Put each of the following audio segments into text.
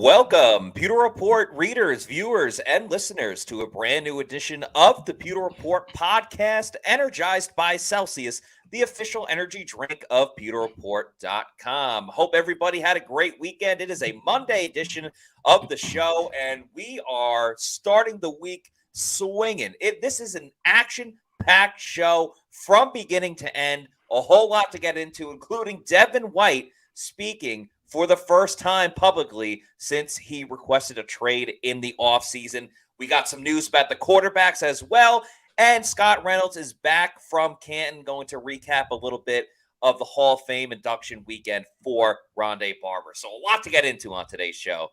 Welcome, Pewter Report readers, viewers, and listeners to a brand new edition of the Pewter Report podcast, energized by Celsius, the official energy drink of pewterreport.com. Hope everybody had a great weekend. It is a Monday edition of the show, and we are starting the week swinging. This is an action-packed show from beginning to end. A whole lot to get into, including Devin White speaking for the first time publicly since he requested a trade in the offseason. We got some news about the quarterbacks as well. And Scott Reynolds is back from Canton, going to recap a little bit of the Hall of Fame induction weekend for Ronde Barber. So a lot to get into on today's show.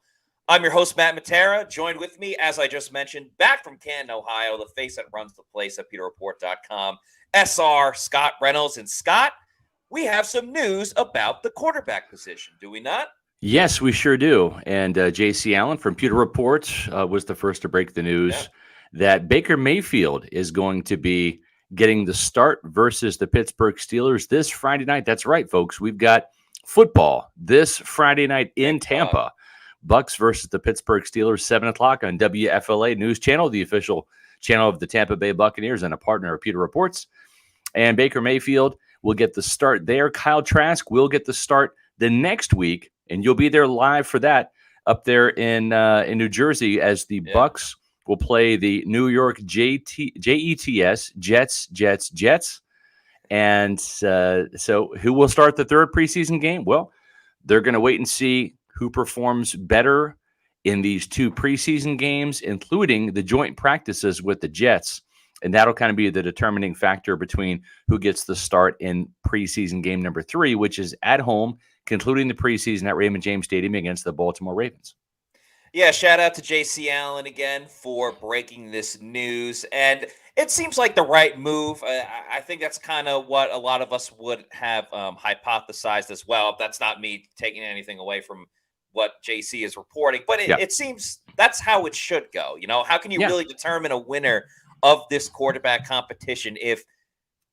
I'm your host, Matt Matera. Joined with me, as I just mentioned, back from Canton, Ohio, the face that runs the place at pewterreport.com, SR Scott Reynolds. And Scott, we have some news about the quarterback position, do we not? Yes, we sure do. And J.C. Allen from Pewter Report was the first to break the news that Baker Mayfield is going to be getting the start versus the Pittsburgh Steelers this Friday night. That's right, folks. We've got football this Friday night in Tampa. Bucs versus the Pittsburgh Steelers, 7 o'clock on WFLA News Channel, the official channel of the Tampa Bay Buccaneers and a partner of Pewter Reports. And Baker Mayfield will get the start there. Kyle Trask will get the start the next week, and you'll be there live for that up there in New Jersey as the Bucs will play the New York Jets, Jets. And so who will start the third preseason game? Well, they're going to wait and see who performs better in these two preseason games, including the joint practices with the Jets. And that'll kind of be the determining factor between who gets the start in preseason game number 3, which is at home, concluding the preseason at Raymond James Stadium against the Baltimore Ravens. Yeah, shout out to J.C. Allen again for breaking this news. And it seems like the right move. I think that's kind of what a lot of us would have hypothesized as well. That's not me taking anything away from what J.C. is reporting. But it seems that's how it should go. You know, how can you really determine a winner of this quarterback competition if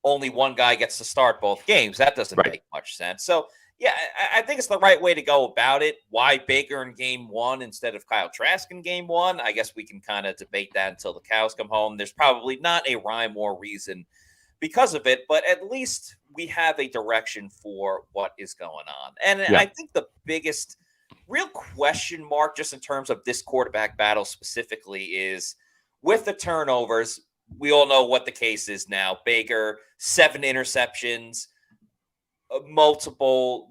only one guy gets to start both games? That doesn't make much sense. So, yeah, I think it's the right way to go about it. Why Baker in game 1 instead of Kyle Trask in game 1? I guess we can kind of debate that until the cows come home. There's probably not a rhyme or reason because of it, but at least we have a direction for what is going on. And I think the biggest real question mark just in terms of this quarterback battle specifically is with the turnovers. We all know what the case is now. Baker, 7 interceptions, multiple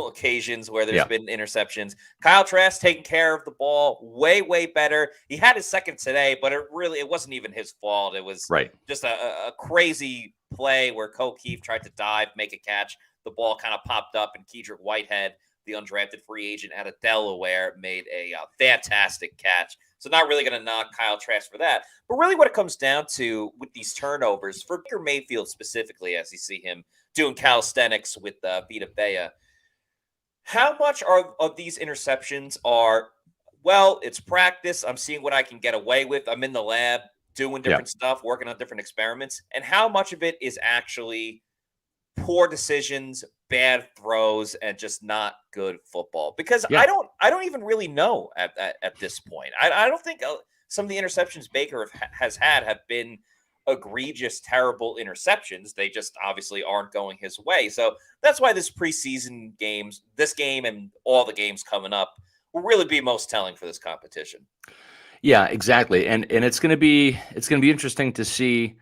occasions where there's been interceptions. Kyle Trask taking care of the ball way better. He had his second today, but it wasn't even his fault. It was just a crazy play where Keefe tried to dive, make a catch. The ball kind of popped up, and Kedrick Whitehead, the undrafted free agent out of Delaware, made a fantastic catch. So not really going to knock Kyle Trask for that. But really what it comes down to with these turnovers, for Baker Mayfield specifically, as you see him doing calisthenics with Vita Vea, how much of these interceptions are, well, it's practice, I'm seeing what I can get away with, I'm in the lab doing different stuff, working on different experiments, and how much of it is actually poor decisions, bad throws, and just not good football? Because I don't even really know at this point. I don't think some of the interceptions Baker has had have been egregious, terrible interceptions. They just obviously aren't going his way. So that's why this preseason games, this game and all the games coming up, will really be most telling for this competition. Yeah, exactly. And it's going to be interesting to see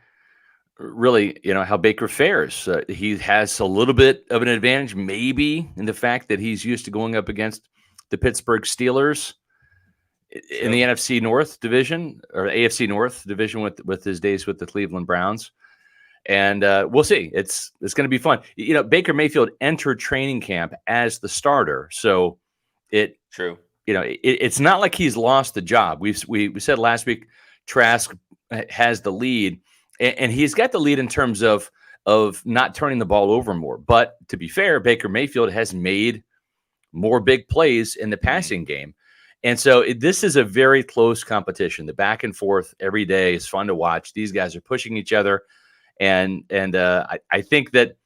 really, how Baker fares. He has a little bit of an advantage, maybe, in the fact that he's used to going up against the Pittsburgh Steelers in the NFC North division or AFC North division with his days with the Cleveland Browns. And we'll see. It's going to be fun. Baker Mayfield entered training camp as the starter, so it's not like he's lost the job. We said last week Trask has the lead. And he's got the lead in terms of not turning the ball over more. But to be fair, Baker Mayfield has made more big plays in the passing game. And so this is a very close competition. The back and forth every day is fun to watch. These guys are pushing each other. And I think that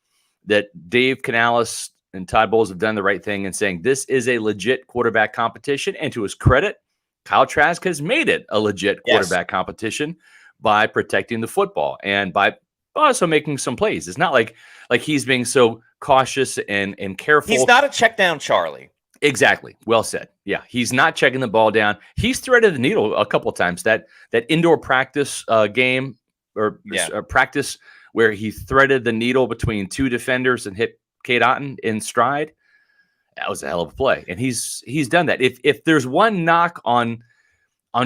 Dave Canales and Todd Bowles have done the right thing in saying this is a legit quarterback competition. And to his credit, Kyle Trask has made it a legit quarterback competition by protecting the football and by also making some plays. It's not like he's being so cautious and careful. He's not a check down Charlie. Exactly. Well said. Yeah, he's not checking the ball down. He's threaded the needle a couple of times. That indoor practice game or practice where he threaded the needle between two defenders and hit Canton in stride. That was a hell of a play, and he's done that. If there's one knock on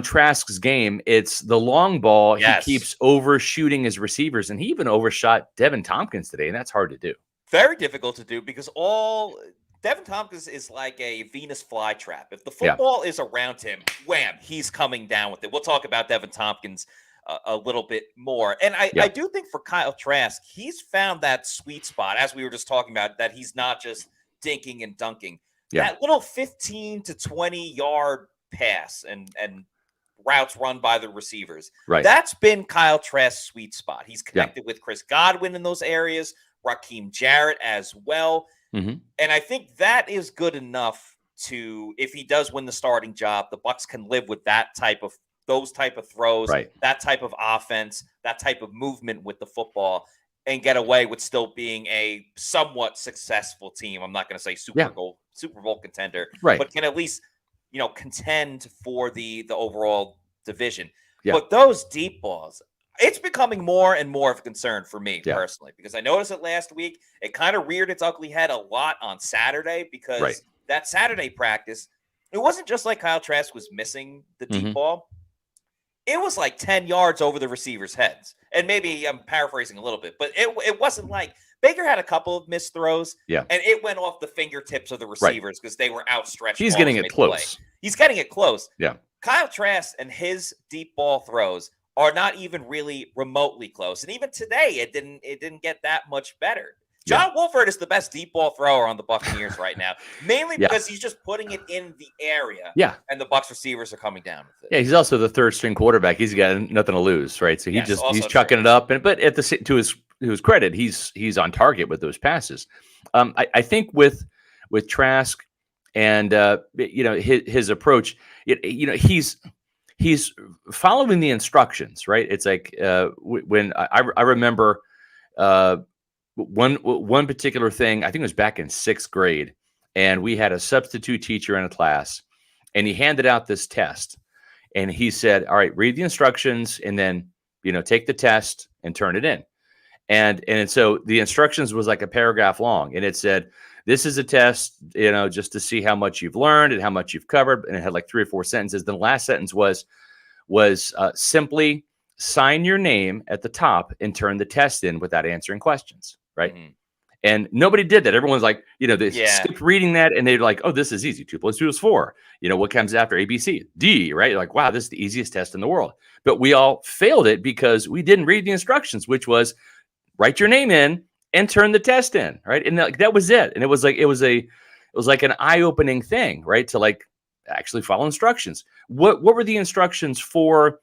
Trask's game, it's the long ball. Yes. He keeps overshooting his receivers, and he even overshot Devin Thompkins today, and that's hard to do. Very difficult to do because Devin Thompkins is like a Venus flytrap. If the football is around him, wham, he's coming down with it. We'll talk about Devin Thompkins a little bit more. And I do think for Kyle Trask, he's found that sweet spot, as we were just talking about, that he's not just dinking and dunking. Yeah. That little 15 to 20 yard pass and routes run by the receivers. Right. That's been Kyle Trask's sweet spot. He's connected with Chris Godwin in those areas, Raheem Jarrett as well. Mm-hmm. And I think that is good enough to, if he does win the starting job, the Bucs can live with those type of throws, that type of offense, that type of movement with the football, and get away with still being a somewhat successful team. I'm not going to say Super Bowl contender, but can at least, contend for the overall division. Yeah. But those deep balls, it's becoming more and more of a concern for me personally, because I noticed it last week. It kind of reared its ugly head a lot on Saturday because that Saturday practice, it wasn't just like Kyle Trask was missing the deep ball. It was like 10 yards over the receivers' heads. And maybe I'm paraphrasing a little bit, but it wasn't like Baker had a couple of missed throws and it went off the fingertips of the receivers because they were outstretched. He's getting it close. He's getting it close. Yeah. Kyle Trask and his deep ball throws are not even really remotely close. And even today, it didn't get that much better. John Wolford is the best deep ball thrower on the Buccaneers right now, mainly because he's just putting it in the area. Yeah. And the Bucs receivers are coming down with it. Yeah, he's also the third string quarterback. He's got nothing to lose, right? So he's chucking it up. But to his credit, he's on target with those passes. I think with Trask and his approach, he's following the instructions, right? It's like when I remember one particular thing, I think it was back in 6th grade, and we had a substitute teacher in a class, and he handed out this test, and he said, all right, read the instructions and then, take the test and turn it in. And so the instructions was like a paragraph long, and it said, this is a test, just to see how much you've learned and how much you've covered. And it had like 3 or 4 sentences. The last sentence was simply sign your name at the top and turn the test in without answering questions. Right. Mm-hmm. And nobody did that. Everyone's like, they skipped reading that and they're like, oh, this is easy. 2 + 2 is 4. What comes after A, B, C, D, right? You're like, wow, this is the easiest test in the world. But we all failed it because we didn't read the instructions, which was write your name in and turn the test in. Right. And that was it. And it was like an eye-opening thing, right? To like actually follow instructions. What were the instructions for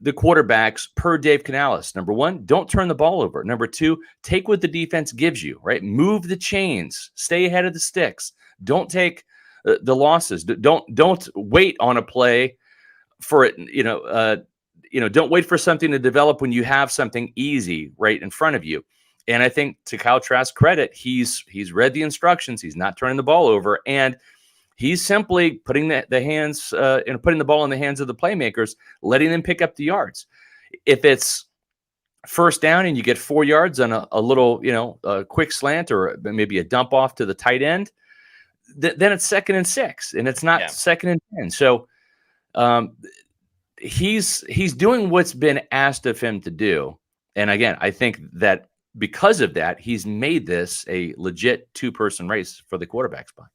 the quarterbacks per Dave Canales? Number 1, don't turn the ball over. Number 2, take what the defense gives you, right? Move the chains, stay ahead of the sticks. Don't take the losses. Don't wait on a play for it. Don't wait for something to develop when you have something easy right in front of you. And I think to Kyle Trask's credit, he's read the instructions. He's not turning the ball over, and he's simply putting putting the ball in the hands of the playmakers, letting them pick up the yards. If it's first down and you get 4 yards on a little, a quick slant or maybe a dump off to the tight end, then it's 2nd and 6, and it's not 2nd and 10. So he's doing what's been asked of him to do. And again, I think that because of that, he's made this a legit 2-person race for the quarterback spot.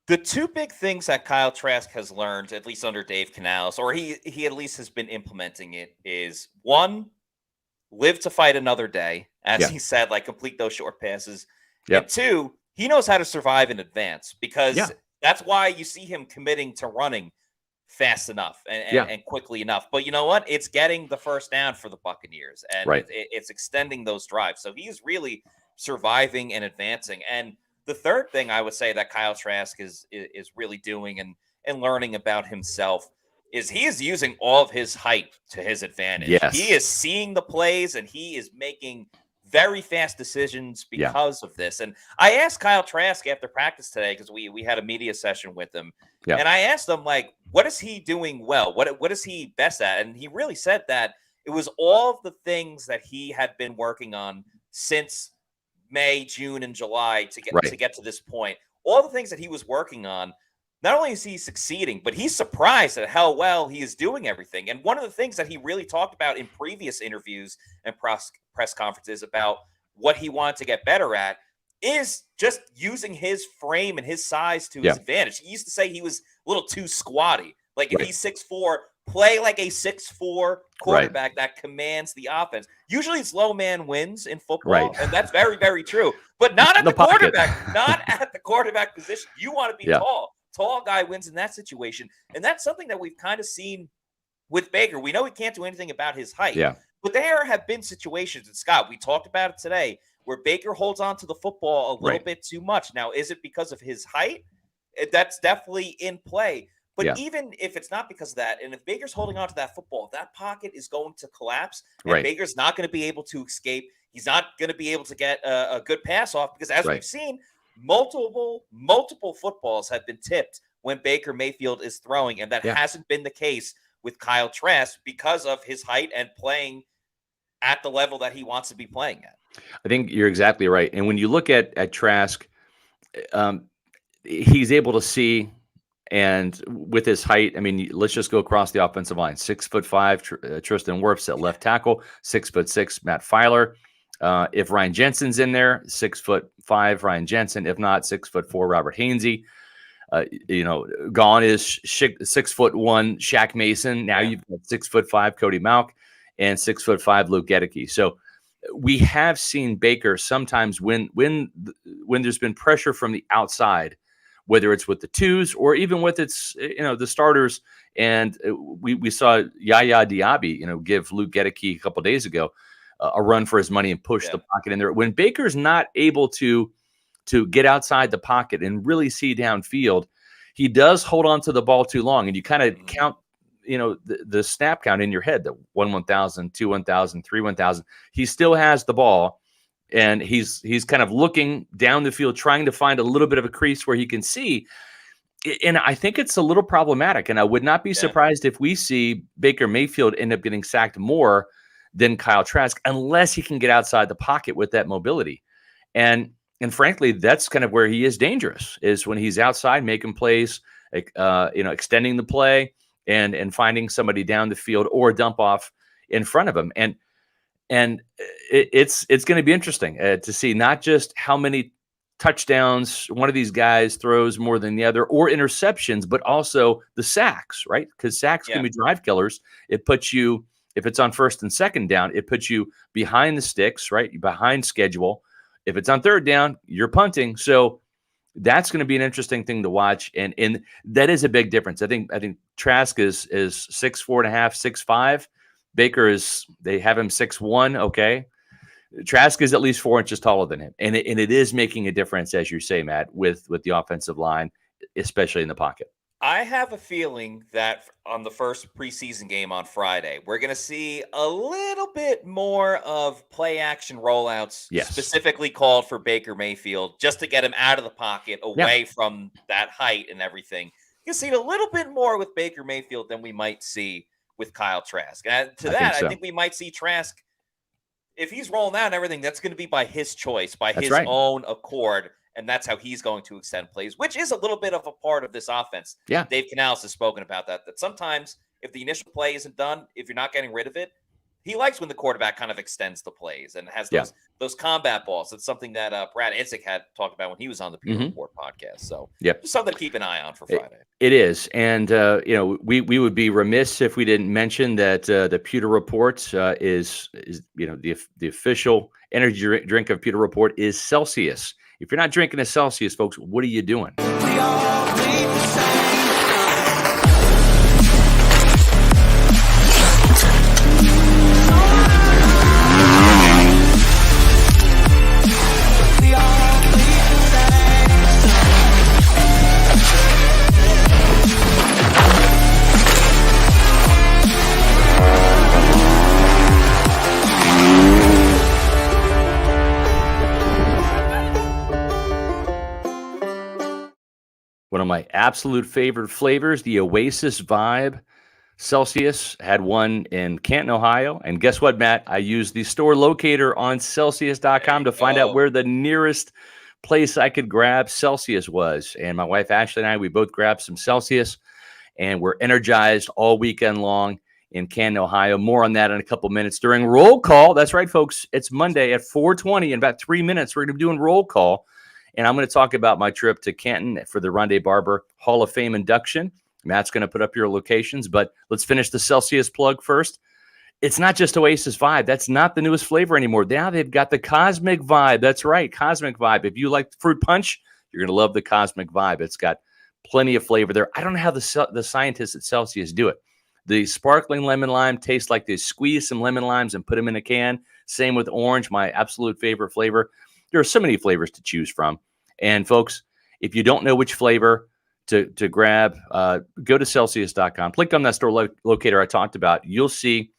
The 2 big things that Kyle Trask has learned, at least under Dave Canales, or he at least has been implementing it, is 1, live to fight another day, as he said, like complete those short passes. Yep. And 2, he knows how to survive in advance, because that's why you see him committing to running fast enough and quickly enough. But you know what? It's getting the first down for the Buccaneers, and it's extending those drives. So he's really surviving and advancing. And the third thing I would say that Kyle Trask is really doing and learning about himself is he is using all of his height to his advantage. Yes. He is seeing the plays and he is making very fast decisions because of this. And I asked Kyle Trask after practice today, because we had a media session with him. Yeah. And I asked him, like, what is he doing well? What is he best at? And he really said that it was all of the things that he had been working on since May, June, and July to get to this point. All the things that he was working on. Not only is he succeeding, but he's surprised at how well he is doing everything. And one of the things that he really talked about in previous interviews and press conferences about what he wanted to get better at is just using his frame and his size to his advantage. He used to say he was a little too squatty. Like if he's 6'4", play like a 6'4" quarterback that commands the offense. Usually it's low man wins in football, and that's very, very true. But not at the quarterback, not at the quarterback position. You want to be tall. Tall guy wins in that situation. And that's something that we've kind of seen with Baker. We know he can't do anything about his height. Yeah. But there have been situations, and Scott, we talked about it today, where Baker holds on to the football a little bit too much. Now, is it because of his height? That's definitely in play. But even if it's not because of that, and if Baker's holding on to that football, that pocket is going to collapse, and Baker's not going to be able to escape. He's not going to be able to get a good pass off because, as we've seen, multiple footballs have been tipped when Baker Mayfield is throwing, and that hasn't been the case with Kyle Trask because of his height and playing at the level that he wants to be playing at. I think you're exactly right. And when you look at Trask, he's able to see, and with his height, I mean, let's just go across the offensive line. 6'5", Tristan Wirfs at left tackle, 6'6", Matt Filer. If Ryan Jensen's in there, 6'5" Ryan Jensen. If not, 6'4" Robert Hainsey. Gone is 6'1" Shaq Mason. Now you've got 6'5" Cody Mauch and 6'5" Luke Gedeke. So we have seen Baker sometimes when there's been pressure from the outside, whether it's with the twos or even with its the starters. And we saw Yaya Diaby give Luke Gedeke a couple days ago a run for his money and push the pocket in there. When Baker's not able to get outside the pocket and really see downfield, he does hold on to the ball too long. And you kind of count, the snap count in your head, the 1,000, 2 1,000, 3 1,000. He still has the ball, and he's kind of looking down the field, trying to find a little bit of a crease where he can see. And I think it's a little problematic. And I would not be surprised if we see Baker Mayfield end up getting sacked more than Kyle Trask, unless he can get outside the pocket with that mobility. And frankly, that's kind of where he is dangerous, is when he's outside making plays, extending the play and finding somebody down the field or dump off in front of him. And it's going to be interesting to see not just how many touchdowns one of these guys throws more than the other, or interceptions, but also the sacks, right? Because sacks can be drive killers. It puts you, if it's on first and second down, it puts you behind the sticks, right? Behind schedule. If it's on third down, you're punting. So that's going to be an interesting thing to watch. And that is a big difference. I think Trask is 6'4.5", 6'5". Baker they have him 6'1". Okay. Trask is at least 4 inches taller than him. And it is making a difference, as you say, Matt, with the offensive line, especially in the pocket. I have a feeling that on the first preseason game on Friday, we're going to see a little bit more of play action rollouts specifically called for Baker Mayfield, just to get him out of the pocket, away from that height and everything. You'll see a little bit more with Baker Mayfield than we might see with Kyle Trask. And I think we might see Trask, if he's rolling out and everything, that's going to be by his choice, by his own accord. And that's how he's going to extend plays, which is a little bit of a part of this offense. Yeah. Dave Canales has spoken about that sometimes if the initial play isn't done, if you're not getting rid of it, he likes when the quarterback kind of extends the plays and has those combat balls. It's something that Brad Itzik had talked about when he was on the Pewter Report podcast. So just something to keep an eye on for Friday. It is. And, we would be remiss if we didn't mention that the Pewter Report is the official energy drink of Pewter Report is Celsius. If you're not drinking a Celsius, folks, what are you doing? We all bleed the same. We all bleed the same. my absolute favorite flavors, the Oasis Vibe Celsius. Had one in Canton, Ohio. And guess what, Matt? I used the store locator on Celsius.com to find out where the nearest place I could grab Celsius was. And my wife, Ashley, and I, we both grabbed some Celsius, and we're energized all weekend long in Canton, Ohio. More on that in a couple minutes during roll call. That's right, folks. It's Monday at 4:20. In about 3 minutes, we're going to be doing roll call. And I'm going to talk about my trip to Canton for the Ronde Barber Hall of Fame induction. Matt's going to put up your locations, but let's finish the Celsius plug first. It's not just Oasis Vibe. That's not the newest flavor anymore. Now they've got the Cosmic Vibe. That's right, Cosmic Vibe. If you like fruit punch, you're going to love the Cosmic Vibe. It's got plenty of flavor there. I don't know how the scientists at Celsius do it. The sparkling lemon lime tastes like they squeeze some lemon limes and put them in a can. Same with orange, my absolute favorite flavor. There are so many flavors to choose from. And folks, if you don't know which flavor to grab, go to Celsius.com. Click on that store locator I talked about. You'll see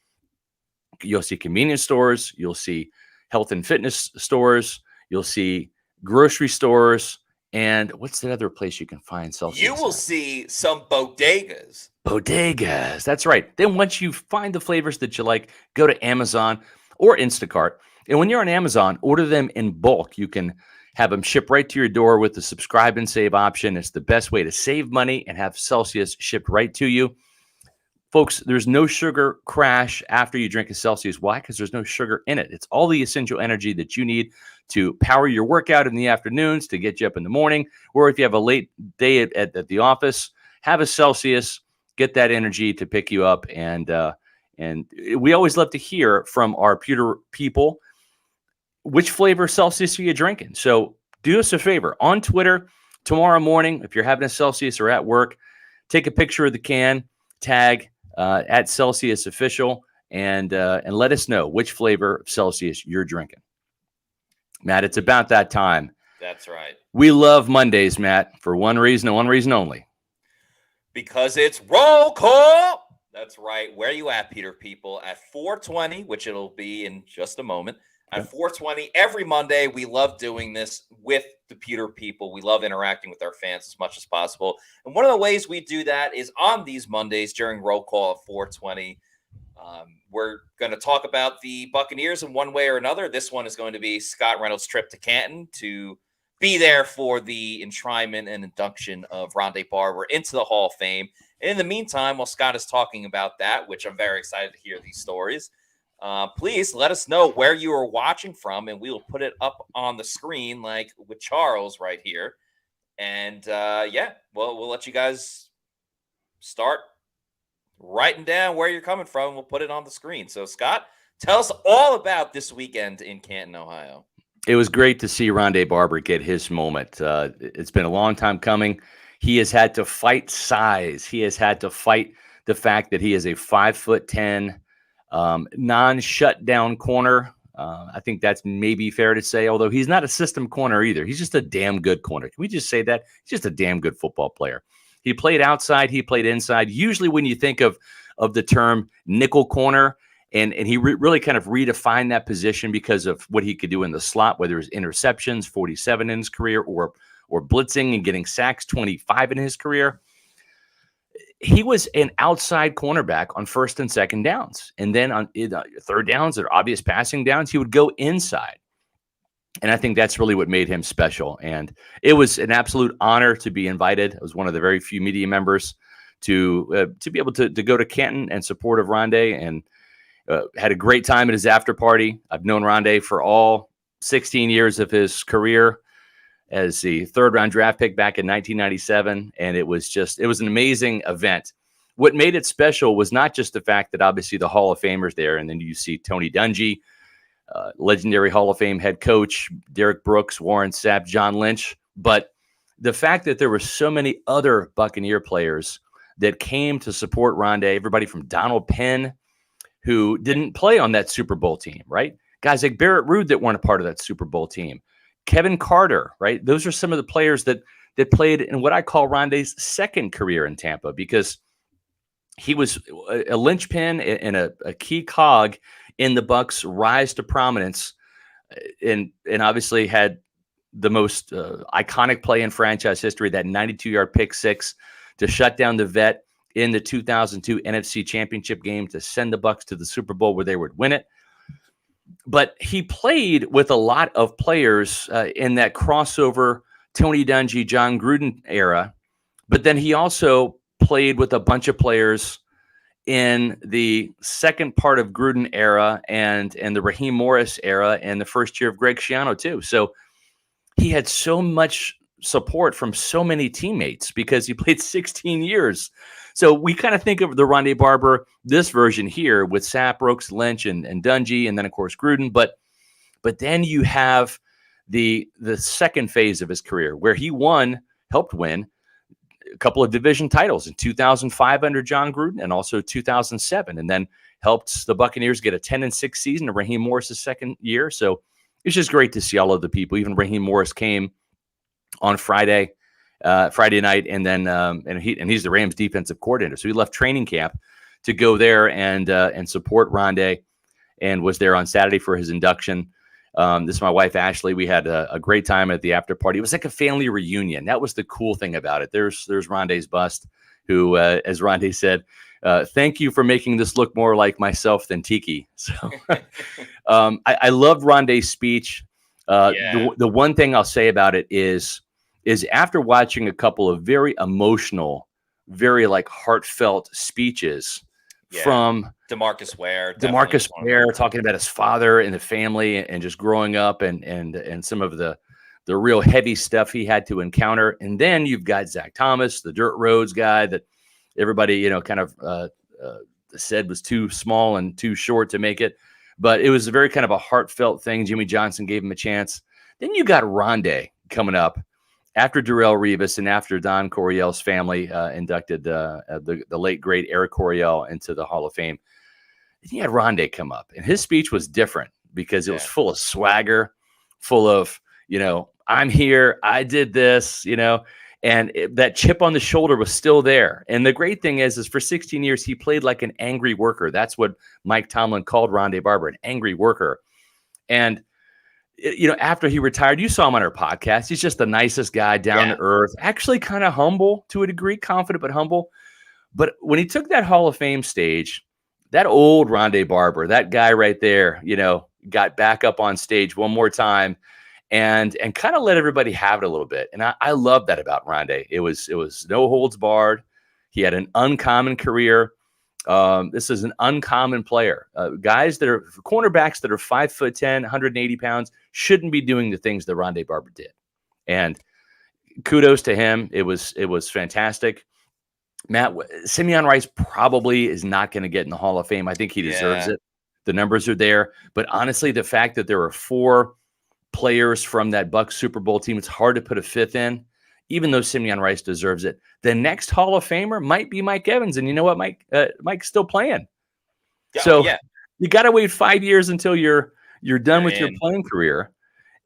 convenience stores. You'll see health and fitness stores. You'll see grocery stores. And what's the other place you can find Celsius? You will see some bodegas. Bodegas. That's right. Then once you find the flavors that you like, go to Amazon or Instacart. And when you're on Amazon, order them in bulk. You can have them shipped right to your door with the subscribe and save option. It's the best way to save money and have Celsius shipped right to you. Folks, there's no sugar crash after you drink a Celsius. Why? Because there's no sugar in it. It's all the essential energy that you need to power your workout in the afternoons, to get you up in the morning, or if you have a late day at the office, have a Celsius, get that energy to pick you up. And we always love to hear from our Pewter people, which flavor Celsius are you drinking? So do us a favor. On Twitter tomorrow morning, if you're having a Celsius or at work, take a picture of the can, tag at Celsius Official, and let us know which flavor of Celsius you're drinking. Matt, it's about that time. That's right. We love Mondays, Matt, for one reason and one reason only. Because it's roll call. That's right. Where are you at, Peter people? At 4:20, which it'll be in just a moment. At 4:20 every Monday, we love doing this with the Pewter people. We love interacting with our fans as much as possible. And one of the ways we do that is on these Mondays during roll call at 4:20. We're going to talk about the Buccaneers in one way or another. This one is going to be Scott Reynolds' trip to Canton to be there for the enshrinement and induction of Ronde Barber into the Hall of Fame. And in the meantime, while Scott is talking about that, which I'm very excited to hear these stories, please let us know where you are watching from, and we will put it up on the screen like with Charles right here. And we'll let you guys start writing down where you're coming from. We'll put it on the screen. So Scott, tell us all about this weekend in Canton, Ohio. It was great to see Ronde Barber get his moment. It's been a long time coming. He has had to fight size. He has had to fight the fact that he is a 5'10", non-shutdown corner. I think that's maybe fair to say, although he's not a system corner either. He's just a damn good corner. Can we just say that? He's just a damn good football player. He played outside. He played inside. Usually when you think of the term nickel corner, and he really kind of redefined that position because of what he could do in the slot, whether it's interceptions, 47 in his career, or blitzing and getting sacks, 25 in his career. He was an outside cornerback on first and second downs. And then on third downs or obvious passing downs, he would go inside. And I think that's really what made him special. And it was an absolute honor to be invited. I was one of the very few media members to be able to go to Canton and support of Ronde, and had a great time at his after party. I've known Ronde for all 16 years of his career as the third-round draft pick back in 1997, and it was an amazing event. What made it special was not just the fact that obviously the Hall of Famers there, and then you see Tony Dungy, legendary Hall of Fame head coach, Derek Brooks, Warren Sapp, John Lynch, but the fact that there were so many other Buccaneer players that came to support Ronde, everybody from Donald Penn, who didn't play on that Super Bowl team, right? Guys like Barrett Ruud that weren't a part of that Super Bowl team. Kevin Carter, right? Those are some of the players that played in what I call Ronde's second career in Tampa, because he was a linchpin and a key cog in the Bucs' rise to prominence, and obviously had the most iconic play in franchise history, that 92-yard pick six to shut down the vet in the 2002 NFC Championship game to send the Bucs to the Super Bowl where they would win it. But he played with a lot of players in that crossover Tony Dungy, John Gruden era. But then he also played with a bunch of players in the second part of Gruden era and the Raheem Morris era and the first year of Greg Schiano too. So he had so much support from so many teammates because he played 16 years. So we kind of think of the Ronde Barber, this version here with Sapp, Brooks, Lynch, and Dungy, and then of course Gruden. But then you have the second phase of his career where he helped win a couple of division titles in 2005 under John Gruden and also 2007, and then helped the Buccaneers get a 10-6 season in Raheem Morris' second year. So it's just great to see all of the people. Even Raheem Morris came on Friday night, and then he's the Rams defensive coordinator. So he left training camp to go there and support Ronde, and was there on Saturday for his induction. This is my wife, Ashley. We had a great time at the after party. It was like a family reunion. That was the cool thing about it. There's Ronde's bust, who, as Ronde said, thank you for making this look more like myself than Tiki. So I loved Ronde's speech. The one thing I'll say about it is after watching a couple of very emotional, very like heartfelt speeches from DeMarcus Ware talking about his father and the family and just growing up and some of the real heavy stuff he had to encounter. And then you've got Zach Thomas, the dirt roads guy that everybody, kind of said was too small and too short to make it. But it was a very kind of a heartfelt thing. Jimmy Johnson gave him a chance. Then you got Ronde coming up after Darrelle Revis and after Don Coryell's family inducted the late, great Eric Coryell into the Hall of Fame. Then you had Ronde come up, and his speech was different because it was full of swagger, full of, I'm here, I did this, and that chip on the shoulder was still there. And the great thing is for 16 years, he played like an angry worker. That's what Mike Tomlin called Ronde Barber, an angry worker. And after he retired, you saw him on our podcast. He's just the nicest guy, down to earth, actually kind of humble to a degree, confident but humble. But when he took that Hall of Fame stage, that old Ronde Barber, that guy right there, got back up on stage one more time and kind of let everybody have it a little bit. And I love that about Ronde. It was no holds barred. He had an uncommon career. This is an uncommon player. Guys that are cornerbacks that are 5'10", 180 pounds shouldn't be doing the things that Ronde Barber did. And kudos to him. It was fantastic. Matt, Simeon Rice probably is not going to get in the Hall of Fame. I think he deserves it. The numbers are there. But honestly, the fact that there are 4 players from that Bucs Super Bowl team, it's hard to put a fifth in, even though Simeon Rice deserves it. The next Hall of Famer might be Mike Evans. And you know what, Mike's still playing. So you got to wait 5 years until you're done with your playing career.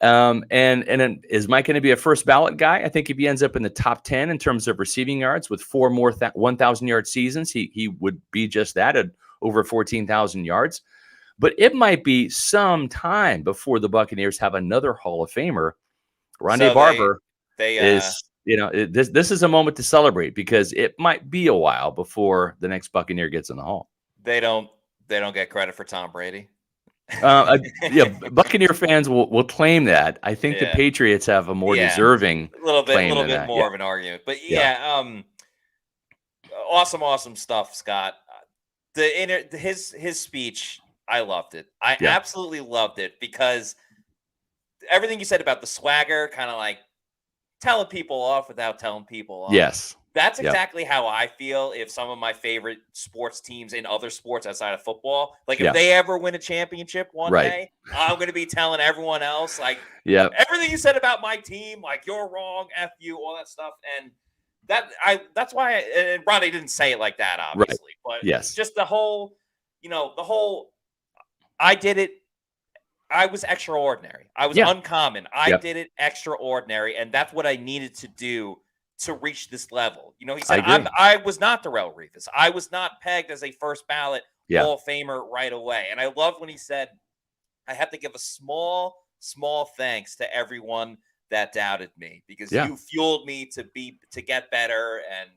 And then is Mike going to be a first ballot guy? I think if he ends up in the top 10 in terms of receiving yards with 4 more 1,000-yard seasons, he would be just that at over 14,000 yards. But it might be some time before the Buccaneers have another Hall of Famer. Ronde Barber is, this is a moment to celebrate because it might be a while before the next Buccaneer gets in the Hall. They don't get credit for Tom Brady. Buccaneer fans will claim that. I think the Patriots have a more deserving a little bit more of an argument. But awesome stuff, Scott. His speech, I loved it. I absolutely loved it because everything you said about the swagger, kind of like telling people off without telling people off. Yes. That's exactly how I feel if some of my favorite sports teams in other sports outside of football, like if they ever win a championship one day, I'm going to be telling everyone else, like, everything you said about my team, like, you're wrong, F you, all that stuff. And that's why, and Ronde didn't say it like that, obviously, but just the whole, I did it. I was extraordinary. I was uncommon. I did it extraordinary. And that's what I needed to do to reach this level. He said, I was not Darrelle Revis. I was not pegged as a first ballot Hall of Famer right away. And I love when he said, I have to give a small thanks to everyone that doubted me, because you fueled me to get better and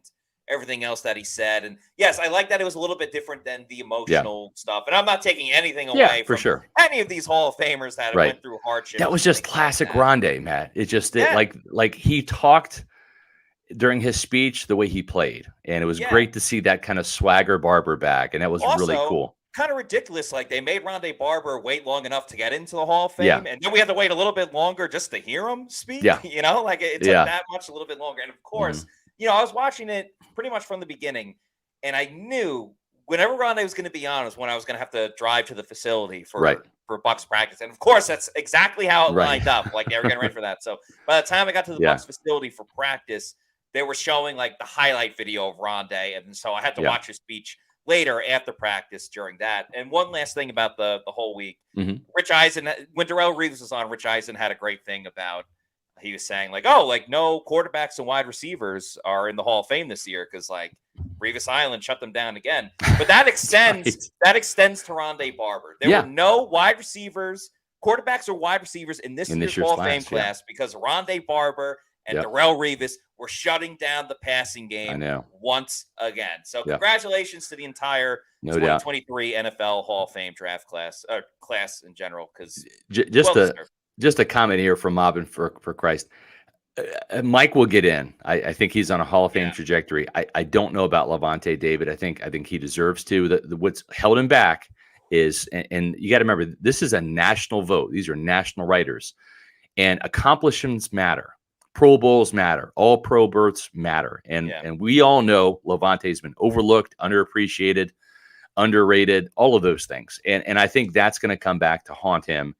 everything else that he said. And yes, I like that it was a little bit different than the emotional stuff. And I'm not taking anything away from any of these Hall of Famers that went through hardship. That was just classic Ronde, Matt. It just like he talked during his speech the way he played, and it was great to see that kind of swagger Barber back, and that was also really cool. Kind of ridiculous. Like, they made Ronde Barber wait long enough to get into the Hall of Fame, and then we had to wait a little bit longer just to hear him speak. You know, like it took that much, a little bit longer. And of course, you know, I was watching it pretty much from the beginning, and I knew whenever Ronde was going to be on was when I was going to have to drive to the facility for Bucs practice. And of course, that's exactly how it lined up. Like, they were getting ready for that. So by the time I got to the Bucs facility for practice, they were showing like the highlight video of Ronde, and so I had to watch his speech later after practice during that. And one last thing about the whole week, Rich Eisen, when Darrelle Revis was on, Rich Eisen had a great thing about, he was saying like, oh, like no quarterbacks and wide receivers are in the Hall of Fame this year because like Revis Island shut them down again. But that extends that extends to Ronde Barber. There were no wide receivers, quarterbacks or wide receivers in this year's Hall of Fame class because Ronde Barber and Darrelle Revis were shutting down the passing game once again. So congratulations to the entire 2023 NFL Hall of Fame draft class, or class in general. Because just a comment here from Mob and for Christ. Mike will get in. I think he's on a Hall of Fame trajectory. I don't know about Lavonte David. I think he deserves to. What's held him back is, and you got to remember, this is a national vote. These are national writers, and accomplishments matter. Pro Bowls matter. All pro berths matter. And we all know Lavonte's been overlooked, underappreciated, underrated, all of those things. And I think that's going to come back to haunt him.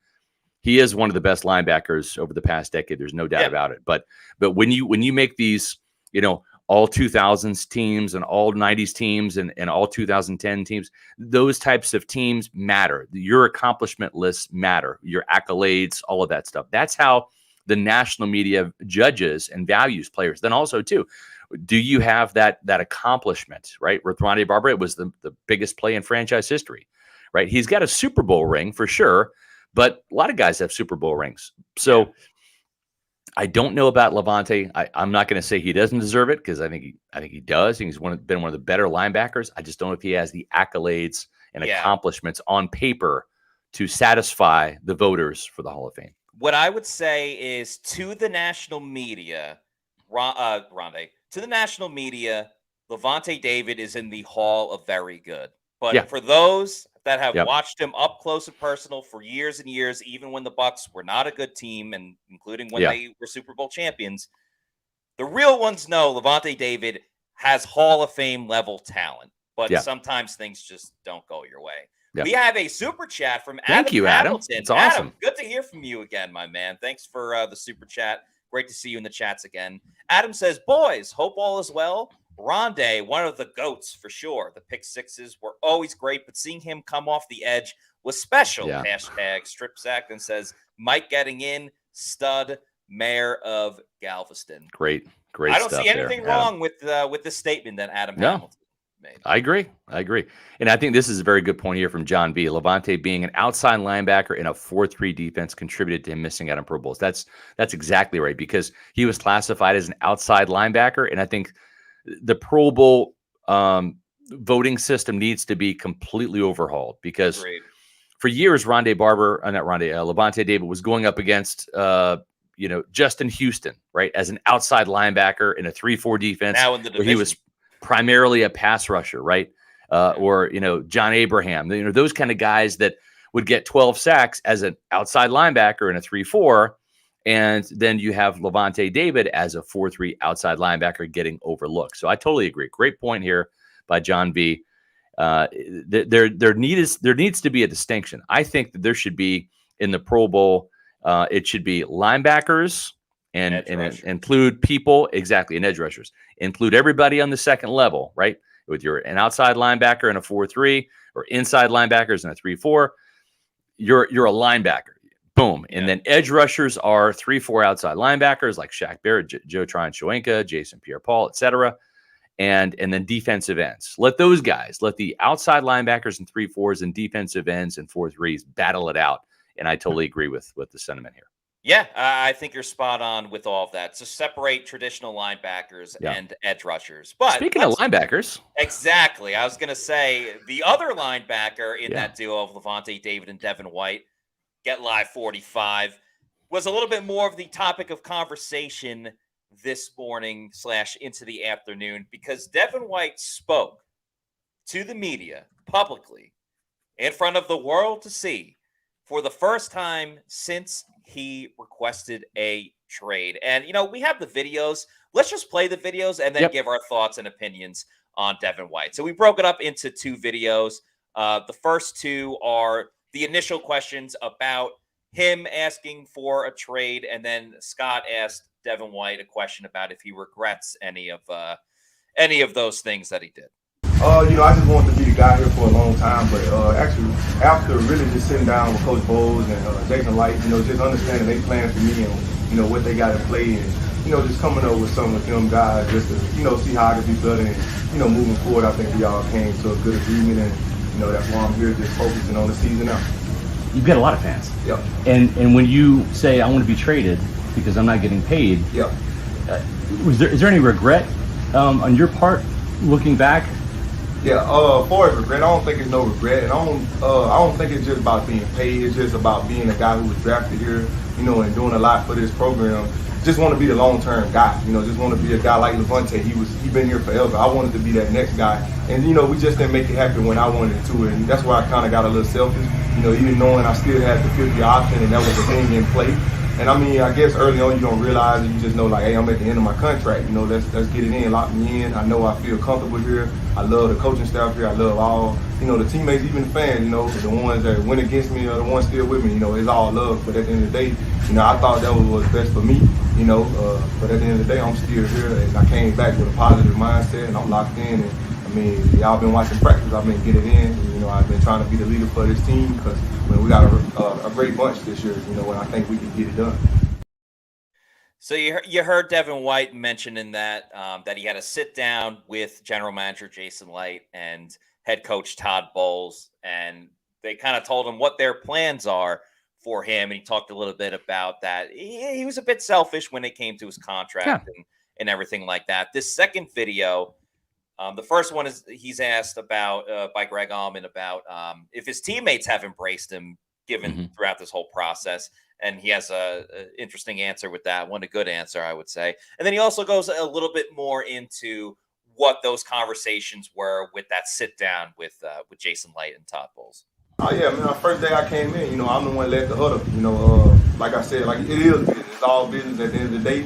He is one of the best linebackers over the past decade. There's no doubt about it. But when you make these, you know, all 2000s teams and all 90s teams and all 2010 teams, those types of teams matter. Your accomplishment lists matter. Your accolades, all of that stuff. That's how the national media judges and values players. Then also too, do you have that accomplishment, right? With Ronde Barber, it was the biggest play in franchise history, right? He's got a Super Bowl ring for sure, but a lot of guys have Super Bowl rings. So I don't know about Lavonte. I'm not going to say he doesn't deserve it, because I think he does. I think he's been one of the better linebackers. I just don't know if he has the accolades and accomplishments on paper to satisfy the voters for the Hall of Fame. What I would say is, to the national media, Ronde, to the national media, Lavonte David is in the Hall of Very Good. But for those that have watched him up close and personal for years and years, even when the Bucs were not a good team, and including when they were Super Bowl champions, the real ones know Lavonte David has Hall of Fame level talent. But sometimes things just don't go your way. We have a super chat from Adam. Thank you, Adam. Hamilton. It's awesome. Adam, good to hear from you again, my man. Thanks for the super chat. Great to see you in the chats again. Adam says, boys, hope all is well. Ronde, one of the GOATs for sure. The pick sixes were always great, but seeing him come off the edge was special. Hashtag strip sack. Then says, Mike getting in, stud, mayor of Galveston. Great I don't see anything wrong with this statement that Adam Hamilton made. I agree. And I think this is a very good point here from John B. Lavonte being an outside linebacker in a 4-3 defense contributed to him missing out on Pro Bowls. That's exactly right, because he was classified as an outside linebacker. And I think the Pro Bowl voting system needs to be completely overhauled, because for years, Lavonte David was going up against, Justin Houston, right, as an outside linebacker in a 3-4 defense. Now in the division, where he was primarily a pass rusher, right? Or John Abraham, those kind of guys that would get 12 sacks as an outside linebacker in a 3-4. And then you have Lavonte David as a 4-3 outside linebacker getting overlooked. So I totally agree. Great point here by John B. There needs to be a distinction. I think that there should be in the Pro Bowl, it should be linebackers and include people, and edge rushers. Include everybody on the second level, right? With an outside linebacker in a 4-3 or inside linebackers in a 3-4, you're a linebacker. Boom. And then edge rushers are 3-4 outside linebackers like Shaq Barrett, Joe Tryon-Shoyinka, Jason Pierre-Paul, etc. And then defensive ends. Let the outside linebackers and 3-4s and defensive ends and 4-3s battle it out. And I totally agree with the sentiment here. Yeah, I think you're spot on with all of that. So separate traditional linebackers and edge rushers. But speaking of linebackers, exactly, I was going to say the other linebacker in that duo of Levante David and Devin White, Get Live 45, was a little bit more of the topic of conversation this morning / into the afternoon because Devin White spoke to the media publicly in front of the world to see for the first time since he requested a trade. And, we have the videos. Let's just play the videos and then give our thoughts and opinions on Devin White. So we broke it up into 2 videos. The first 2 are the initial questions about him asking for a trade. And then Scott asked Devin White a question about if he regrets any of those things that he did. I just wanted to be the guy here for a long time, but actually, after really just sitting down with Coach Bowles and Jason Licht, just understanding they plan for me and what they got to play, and just coming up with something with them guys just to see how I can be better, and moving forward, I think we all came to a good agreement, and that's why I'm here just focusing on the season now. You've got a lot of fans. Yeah. And when you say I want to be traded because I'm not getting paid, yeah. Is there any regret on your part looking back? Yeah, as far as regret, I don't think it's no regret, and I don't think it's just about being paid. It's just about being a guy who was drafted here, and doing a lot for this program. Just want to be the long-term guy, just want to be a guy like Levante. He been here forever. I wanted to be that next guy, and we just didn't make it happen when I wanted to, and that's why I kind of got a little selfish, even knowing I still had the 50 option, and that was the thing in play. And I guess early on you don't realize it. You just know, like, hey, I'm at the end of my contract. Let's get it in, lock me in. I know I feel comfortable here. I love the coaching staff here. I love all, the teammates, even the fans, the ones that went against me or the ones still with me. It's all love. But at the end of the day, I thought that was best for me, But at the end of the day, I'm still here, and I came back with a positive mindset, and I'm locked in. And y'all been watching practice. I've been getting in. And, I've been trying to be the leader for this team because we got a great bunch this year. And I think we can get it done. So you heard Devin White mentioning that he had a sit down with general manager Jason Licht and head coach Todd Bowles, and they kind of told him what their plans are for him. And he talked a little bit about that. He was a bit selfish when it came to his contract and everything like that. This second video. The first one is he's asked about by Greg Allman about if his teammates have embraced him given throughout this whole process. And he has a interesting answer with that one, a good answer, I would say. And then he also goes a little bit more into what those conversations were with that sit down with Jason Licht and Todd Bowles. Oh yeah, man. The first day I came in, I'm the one led the huddle. Like I said, like it is business. It's all business. At the end of the day,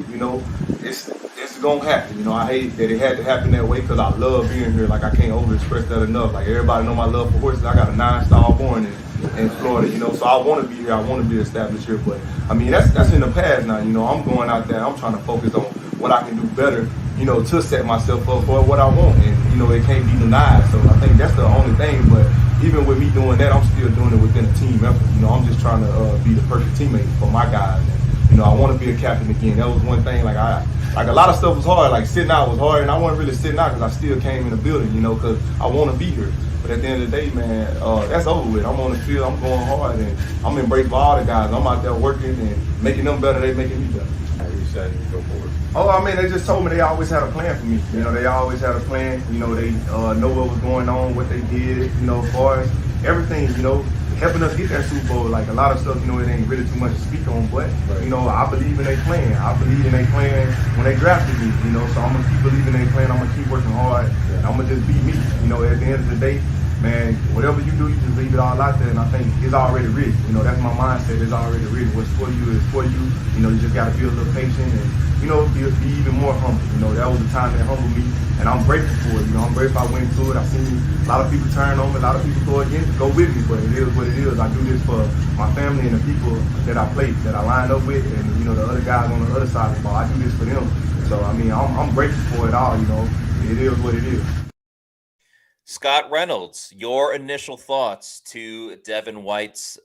it's gonna happen. I hate that it had to happen that way because I love being here. Like I can't overexpress that enough. Like everybody know my love for horses. I got a 9-star born in Florida. So I want to be here. I want to be established here. But that's in the past now. I'm going out there. I'm trying to focus on what I can do better. To set myself up for what I want, and it can't be denied. So I think that's the only thing. But even with me doing that, I'm still doing it within a team effort. I'm just trying to be the perfect teammate for my guys. And, I want to be a captain again. That was one thing. Like a lot of stuff was hard. Like sitting out was hard, and I wasn't really sitting out because I still came in the building. Because I want to be here. But at the end of the day, man, that's over with. I'm on the field. I'm going hard, and I'm embraced by all the guys. I'm out there working and making them better. They making me better. Go forward. They just told me they always had a plan for me. They always had a plan. They know what was going on, what they did, as far as everything, helping us get that Super Bowl. Like a lot of stuff, it ain't really too much to speak on, but, I believe in their plan. I believe in their plan when they drafted me, so I'm going to keep believing in their plan. I'm going to keep working hard, and I'm going to just be me. At the end of the day, man, whatever you do, you just leave it all out there, and I think it's already written. That's my mindset. It's already written. What's for you is for you. You just got to be a little patient and, be even more humble. That was the time that humbled me, and I'm grateful for it. I'm grateful I went through it. I've seen a lot of people turn on me, a lot of people go against it, go with me, but it is what it is. I do this for my family and the people that I play, that I lined up with, and, the other guys on the other side of the ball. I do this for them. So, I'm grateful for it all, It is what it is. Scott Reynolds, your initial thoughts to Devin White's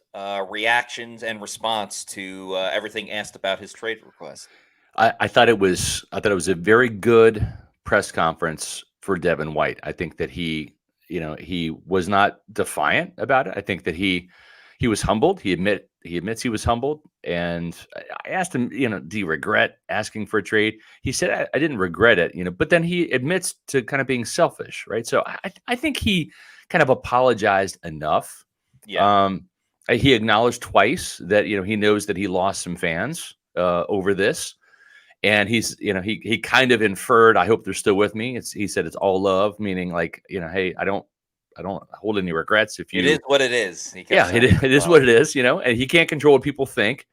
reactions and response to everything asked about his trade request. I thought it was a very good press conference for Devin White. I think that he was not defiant about it. I think that he He was humbled. He admits he was humbled. And I asked him, do you regret asking for a trade? He said, I didn't regret it, but then he admits to kind of being selfish, right? So I think he kind of apologized enough. Yeah. He acknowledged twice that, he knows that he lost some fans over this. And he's, he kind of inferred, I hope they're still with me. He said it's all love, meaning like, hey, I don't hold any regrets. If you, it is what it is. It is what it is, and he can't control what people think.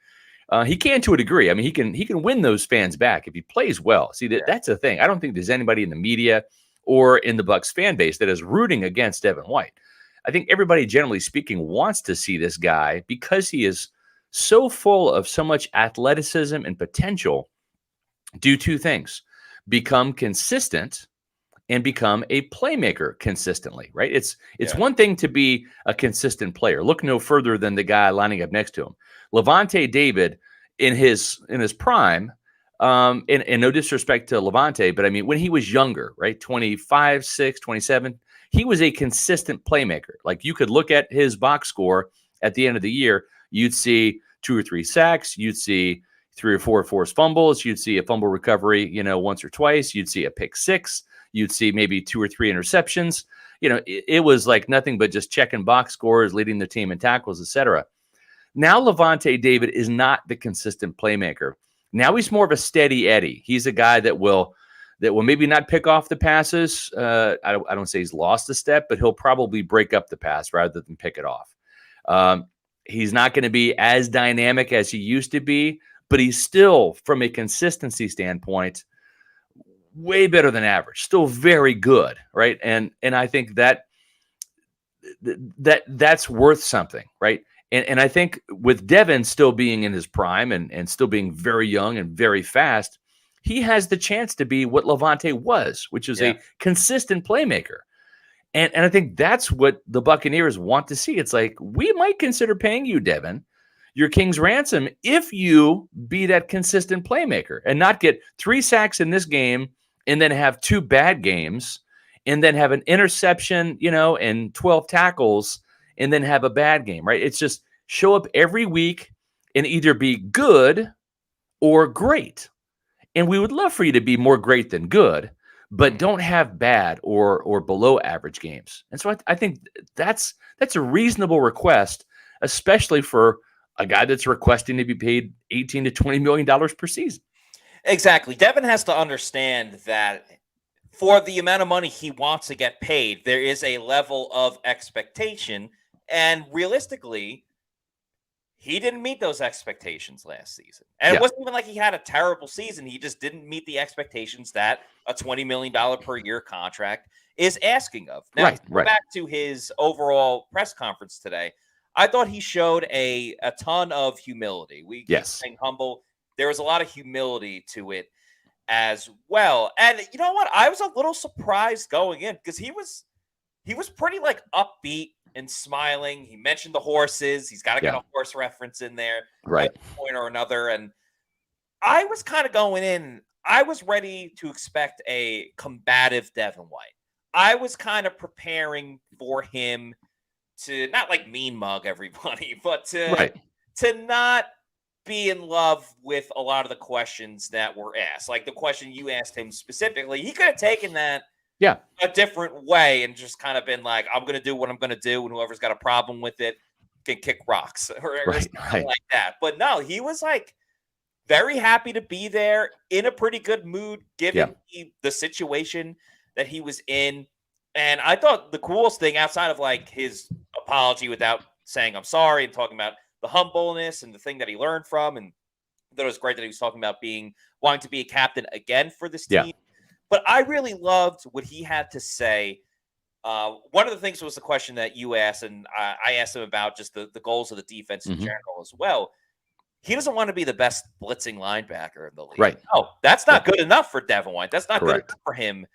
He can to a degree. I mean, he can win those fans back if he plays well. See, that's the thing. I don't think there's anybody in the media or in the Bucs fan base that is rooting against Devin White. I think everybody, generally speaking, wants to see this guy because he is so full of so much athleticism and potential. Do two things: become consistent and become a playmaker consistently, right? It's one thing to be a consistent player. Look no further than the guy lining up next to him. Lavonte David in his prime, and no disrespect to Lavonte, but I mean, when he was younger, right? 25, 6, 27, he was a consistent playmaker. Like you could look at his box score at the end of the year, you'd see 2 or 3 sacks, you'd see 3 or 4 forced fumbles, you'd see a fumble recovery, once or twice, you'd see a pick 6, you'd see maybe 2 or 3 interceptions. It was like nothing but just checking box scores, leading the team in tackles, etc. Now Lavonte David is not the consistent playmaker. Now he's more of a steady Eddie. He's a guy that will maybe not pick off the passes. I don't say he's lost a step, but he'll probably break up the pass rather than pick it off. He's not going to be as dynamic as he used to be, but he's still, from a consistency standpoint, way better than average. Still very good, right? And I think that's worth something, right? And I think with Devin still being in his prime and still being very young and very fast, he has the chance to be what Lavonte was, which is a consistent playmaker. And I think that's what the Buccaneers want to see. It's like, we might consider paying you, Devin, your king's ransom, if you be that consistent playmaker and not get 3 sacks in this game and then have 2 bad games and then have an interception, and 12 tackles and then have a bad game, right? It's just show up every week and either be good or great. And we would love for you to be more great than good, but don't have bad or below average games. And so I think that's a reasonable request, especially for a guy that's requesting to be paid $18 to $20 million per season. Exactly. Devin has to understand that for the amount of money he wants to get paid, there is a level of expectation. And realistically, he didn't meet those expectations last season. And it wasn't even like he had a terrible season. He just didn't meet the expectations that a $20 million per year contract is asking of. Now, back to his overall press conference today, I thought he showed a ton of humility. We keep saying humble. There was a lot of humility to it as well. And you know what? I was a little surprised going in because he was pretty like upbeat and smiling. He mentioned the horses. He's got to get a horse reference in there, right? At one point or another. And I was kind of going in. I was ready to expect a combative Devin White. I was kind of preparing for him to not like mean mug everybody, but to not be in love with a lot of the questions that were asked. Like the question you asked him specifically, he could have taken that a different way and just kind of been like, I'm going to do what I'm going to do, and whoever's got a problem with it can kick rocks or something like that. But no, he was like very happy to be there, in a pretty good mood, given the situation that he was in. And I thought the coolest thing, outside of like his apology without saying I'm sorry and talking about the humbleness and the thing that he learned from, and I thought it was great that he was talking about wanting to be a captain again for this team. But I really loved what he had to say. One of the things was the question that you asked, and I asked him about just the goals of the defense in general as well. He doesn't want to be the best blitzing linebacker in the league. Right. No, that's not good enough for Devin White. That's not good enough for him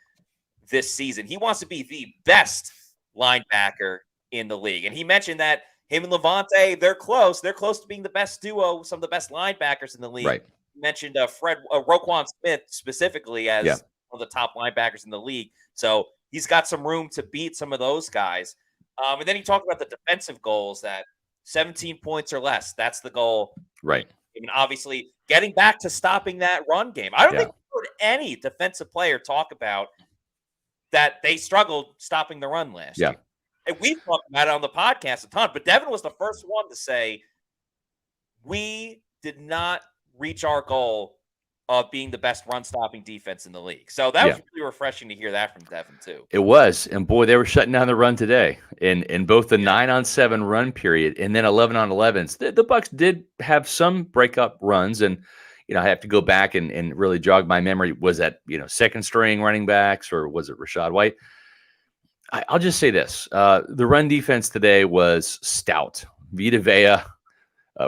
this season. He wants to be the best linebacker in the league. And he mentioned that him and Lavonte, they're close. They're close to being the best duo, some of the best linebackers in the league. Right. He mentioned Roquan Smith specifically as one of the top linebackers in the league. So he's got some room to beat some of those guys. And then he talked about the defensive goals that 17 points or less. That's the goal. Right. I mean, obviously, getting back to stopping that run game. I don't think we've heard any defensive player talk about that they struggled stopping the run last year. And we've talked about it on the podcast a ton, but Devin was the first one to say, we did not reach our goal of being the best run-stopping defense in the league. So that was really refreshing to hear that from Devin, too. It was. And, boy, they were shutting down the run today in both the 9-on-7 run period and then 11-on-11s. The Bucs did have some breakup runs, and, I have to go back and really jog my memory. Was that, second-string running backs, or was it Rachaad White? I'll just say this. The run defense today was stout. Vita Vea,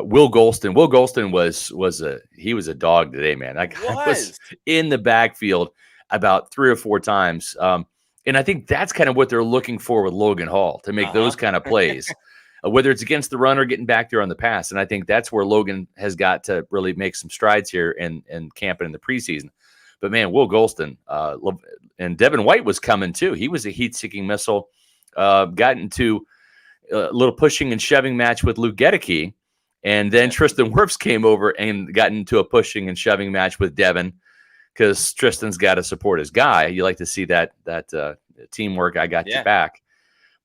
Will Golston. Will Golston was a dog today, man. I was in the backfield about 3 or 4 times. And I think that's kind of what they're looking for with Logan Hall, to make those kind of plays, whether it's against the run or getting back there on the pass. And I think that's where Logan has got to really make some strides here in camp and in the preseason. But, man, Will Golston and Devin White was coming too. He was a heat-seeking missile. Got into a little pushing and shoving match with Luke Gedeke. And then Tristan Wirfs came over and got into a pushing and shoving match with Devin, because Tristan's got to support his guy. You like to see that teamwork. I got you back.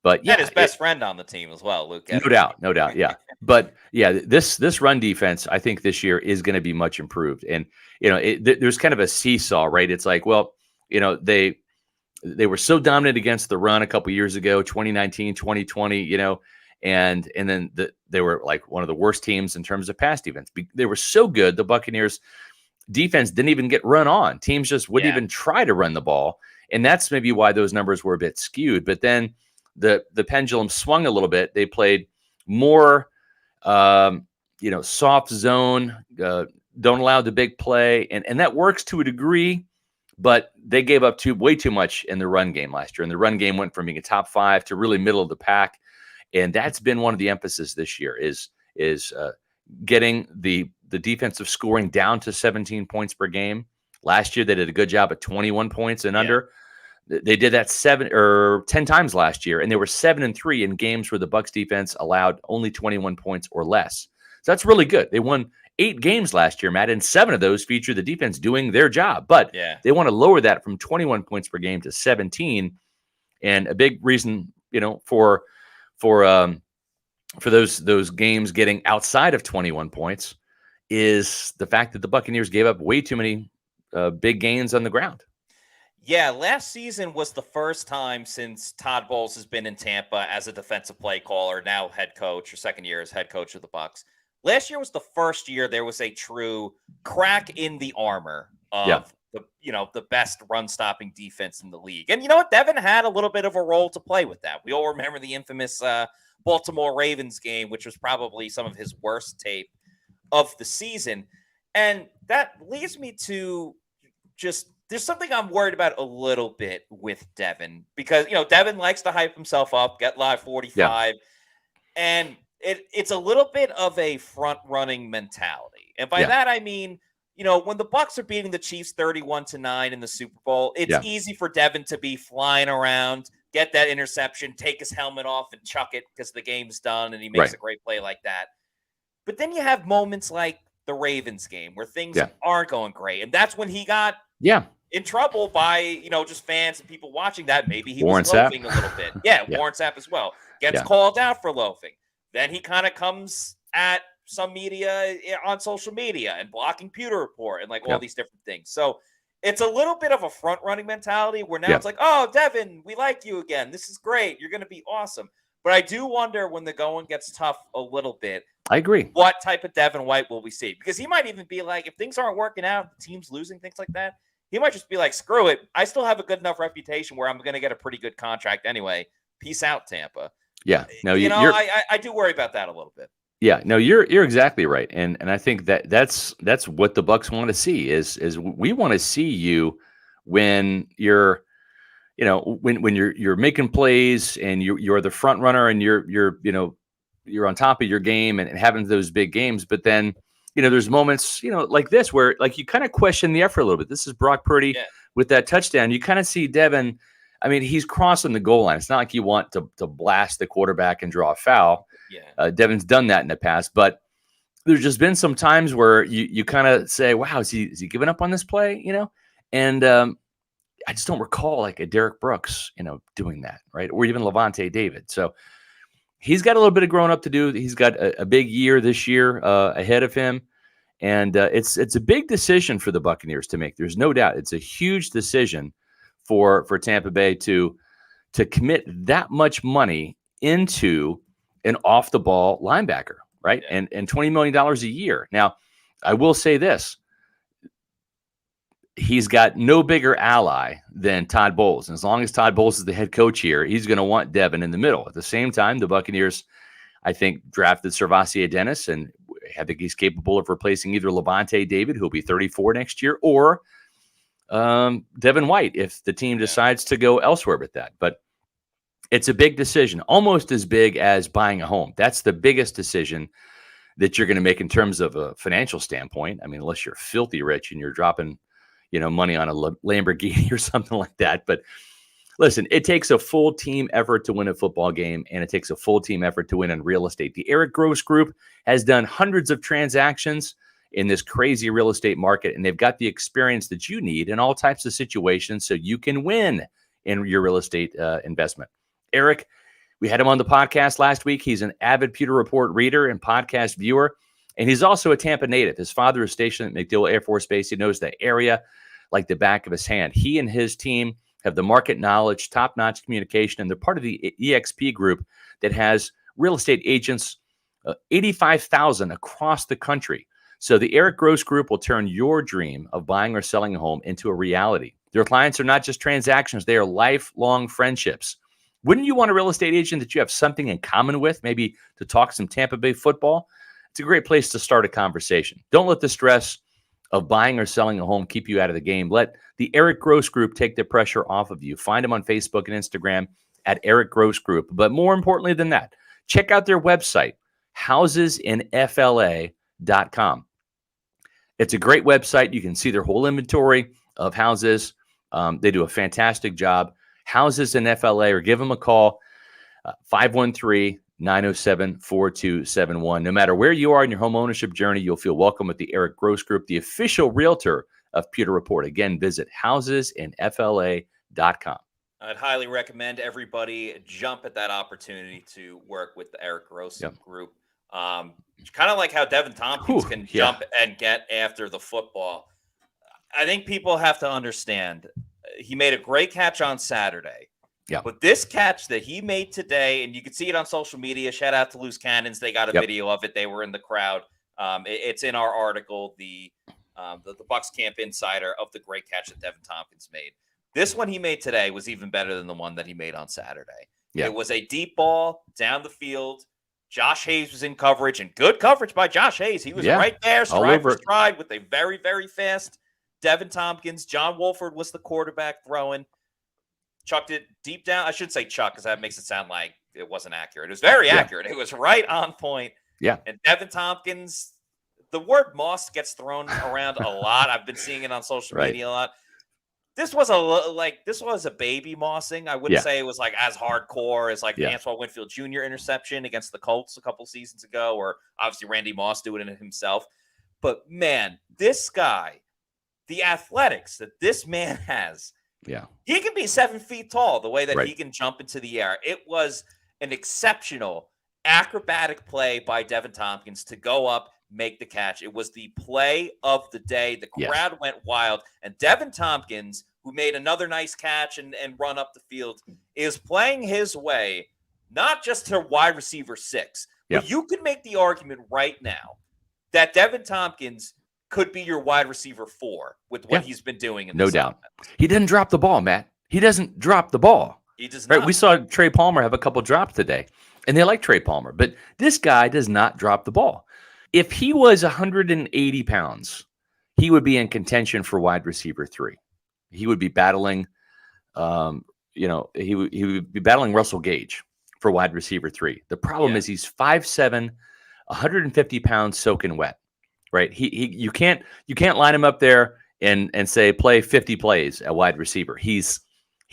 But and his best friend on the team as well, Luke. No doubt. Yeah. But this run defense, I think this year is going to be much improved. And there's kind of a seesaw, right? It's like, well, they were so dominant against the run a couple years ago, 2019, 2020, and then they were like one of the worst teams in terms of pass defense. They were so good, the Buccaneers defense didn't even get run on. Teams just wouldn't even try to run the ball, and that's maybe why those numbers were a bit skewed. But then the pendulum swung a little bit. They played more, soft zone, don't allow the big play, and that works to a degree. But they gave up way too much in the run game last year, and the run game went from being a top 5 to really middle of the pack. And that's been one of the emphasis this year is getting the defensive scoring down to 17 points per game. Last year, they did a good job at 21 points and under. They did that 7 or 10 times last year, and they were 7-3 in games where the Bucs defense allowed only 21 points or less. So that's really good. They won 8 games last year, Matt, and 7 of those featured the defense doing their job. But they want to lower that from 21 points per game to 17. And a big reason, for those games getting outside of 21 points is the fact that the Buccaneers gave up way too many big gains on the ground. Yeah, last season was the first time since Todd Bowles has been in Tampa as a defensive play caller, now head coach, or second year as head coach of the Bucs. Last year was the first year there was a true crack in the armor of the best run-stopping defense in the league. And you know what? Devin had a little bit of a role to play with that. We all remember the infamous Baltimore Ravens game, which was probably some of his worst tape of the season. And that leads me to just, there's something I'm worried about a little bit with Devin, because, Devin likes to hype himself up, get live 45, and it's a little bit of a front-running mentality. And by that, I mean, when the Bucs are beating the Chiefs 31-9 in the Super Bowl, it's easy for Devin to be flying around, get that interception, take his helmet off and chuck it because the game's done and he makes a great play like that. But then you have moments like the Ravens game where things aren't going great. And that's when he got in trouble by, just fans and people watching that. Maybe he was loafing a little bit. Warren Sapp as well. Gets called out for loafing. Then he kind of comes at some media on social media and blocking Pewter Report and all these different things. So it's a little bit of a front running mentality where now it's like, oh, Devin, we like you again. This is great. You're going to be awesome. But I do wonder when the going gets tough a little bit. I agree. What type of Devin White will we see? Because he might even be like, if things aren't working out, the team's losing, things like that, he might just be like, screw it. I still have a good enough reputation where I'm going to get a pretty good contract anyway. Peace out, Tampa. Yeah. No, I do worry about that a little bit. Yeah, no, you're exactly right, and I think that's what the Bucs want to see is we want to see you when you're, when you're making plays and you're the front runner and you're on top of your game and having those big games, but then there's moments like this where you kind of question the effort a little bit. This is Brock Purdy with that touchdown. You kind of see Devin. I mean, he's crossing the goal line. It's not like you want to blast the quarterback and draw a foul. Yeah. Devin's done that in the past, but there's just been some times where you kind of say, wow, is he giving up on this play? And I just don't recall like a Derek Brooks, doing that, right? Or even Levante David. So he's got a little bit of growing up to do. He's got a big year this year ahead of him. And it's a big decision for the Buccaneers to make. There's no doubt. It's a huge decision for Tampa Bay to commit that much money into an off-the-ball linebacker, right? Yeah. And $20 million a year. Now, I will say this. He's got no bigger ally than Todd Bowles. And as long as Todd Bowles is the head coach here, he's going to want Devin in the middle. At the same time, the Buccaneers, I think, drafted Servassier Dennis, and I think he's capable of replacing either Levante David, who'll be 34 next year, or Devin White if the team decides to go elsewhere with that. But it's a big decision, almost as big as buying a home. That's the biggest decision that you're going to make in terms of a financial standpoint. I mean, unless you're filthy rich and you're dropping money on a Lamborghini or something like that. But listen, it takes a full team effort to win a football game, and it takes a full team effort to win in real estate. The Eric Gross Group has done hundreds of transactions in this crazy real estate market, and they've got the experience that you need in all types of situations so you can win in your real estate investment. Eric, we had him on the podcast last week. He's an avid Pewter Report reader and podcast viewer, and he's also a Tampa native. His father is stationed at MacDill Air Force Base. He knows the area like the back of his hand. He and his team have the market knowledge, top-notch communication, and they're part of the EXP group that has real estate agents, 85,000 across the country. So the Eric Gross Group will turn your dream of buying or selling a home into a reality. Their clients are not just transactions, they are lifelong friendships. Wouldn't you want a real estate agent that you have something in common with, maybe to talk some Tampa Bay football? It's a great place to start a conversation. Don't let the stress of buying or selling a home keep you out of the game. Let the Eric Gross Group take the pressure off of you. Find them on Facebook and Instagram at Eric Gross Group. But more importantly than that, check out their website, housesinfla.com. It's a great website. You can see their whole inventory of houses. They do a fantastic job. Houses in FLA, or give them a call, 513-907-4271. No matter where you are in your home ownership journey, you'll feel welcome with the Eric Gross Group, the official realtor of Pewter Report. Again, visit housesinfla.com. I'd highly recommend everybody jump at that opportunity to work with the Eric Gross Group. Kind of like how Devin Thompkins can jump and get after the football. I think people have to understand he made a great catch on Saturday. Yeah. But this catch that he made today, and you can see it on social media, shout out to Loose Cannons. They got a video of it. They were in the crowd. It's in our article, the Bucs Camp Insider, of the great catch that Devin Thompkins made. This one he made today was even better than the one that he made on Saturday. Yeah. It was a deep ball down the field. Josh Hayes was in coverage, and good coverage by Josh Hayes. He was right there, stride for stride, with a very, very fast Devin Thompkins. John Wolford was the quarterback throwing. Chucked it deep down. I shouldn't say chuck because that makes it sound like it wasn't accurate. It was very accurate. It was right on point. Yeah. And Devin Thompkins, the word moss gets thrown around a lot. I've been seeing it on social media a lot. This was a baby mossing. I wouldn't say it was like as hardcore as like the Antoine Winfield Jr. interception against the Colts a couple seasons ago, or obviously Randy Moss doing it himself. But man, this guy, the athletics that this man has, he can be 7 feet tall the way that he can jump into the air. It was an exceptional acrobatic play by Devin Thompkins to go up, make the catch. It was the play of the day. The crowd went wild. And Devin Thompkins, who made another nice catch and run up the field, is playing his way not just to wide receiver 6, but you could make the argument right now that Devin Tompkins could be your wide receiver 4 with what he's been doing. No doubt. He didn't drop the ball, Matt. He doesn't drop the ball. He does not. We saw Trey Palmer have a couple drops today, and they like Trey Palmer, but this guy does not drop the ball. If he was 180 pounds, he would be in contention for wide receiver 3. He would be battling, he would be battling Russell Gage for wide receiver 3. The problem is he's 5'7", 150 pounds soaking wet, right? You can't line him up there and say play 50 plays at wide receiver. He's